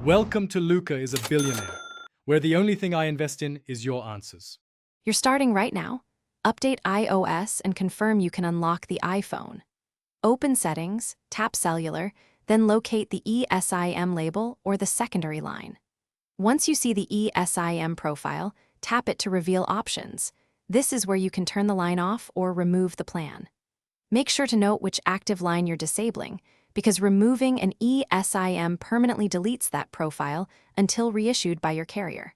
Welcome to Luca is a billionaire, where the only thing I invest in is your answers. You're starting right now. Update iOS and confirm you can unlock the iPhone. Open Settings, tap Cellular, then locate the ESIM label or the secondary line. Once you see the ESIM profile, tap it to reveal options. This is where you can turn the line off or remove the plan. Make sure to note which active line you're disabling, because removing an ESIM permanently deletes that profile until reissued by your carrier.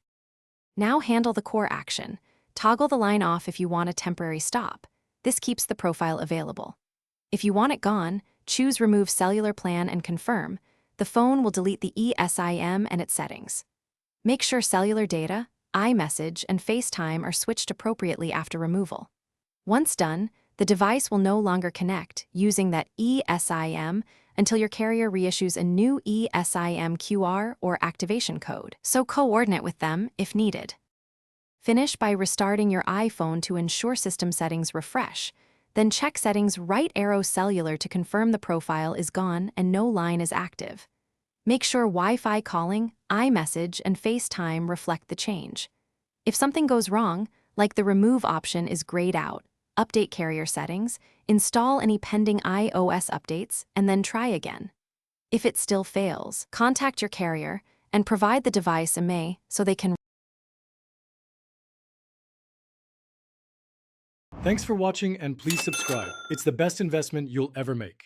Now handle the core action. Toggle the line off if you want a temporary stop. This keeps the profile available. If you want it gone, choose Remove Cellular Plan and confirm. The phone will delete the ESIM and its settings. Make sure cellular data, iMessage, and FaceTime are switched appropriately after removal. Once done, the device will no longer connect using that ESIM until your carrier reissues a new ESIM QR or activation code, so coordinate with them if needed. Finish by restarting your iPhone to ensure system settings refresh, then check Settings right arrow Cellular to confirm the profile is gone and no line is active. Make sure Wi-Fi calling, iMessage, and FaceTime reflect the change. If something goes wrong, like the remove option is grayed out, update carrier settings, install any pending iOS updates, and then try again. If it still fails, contact your carrier and provide the device a MA so they can. Thanks for watching and please subscribe. It's the best investment you'll ever make.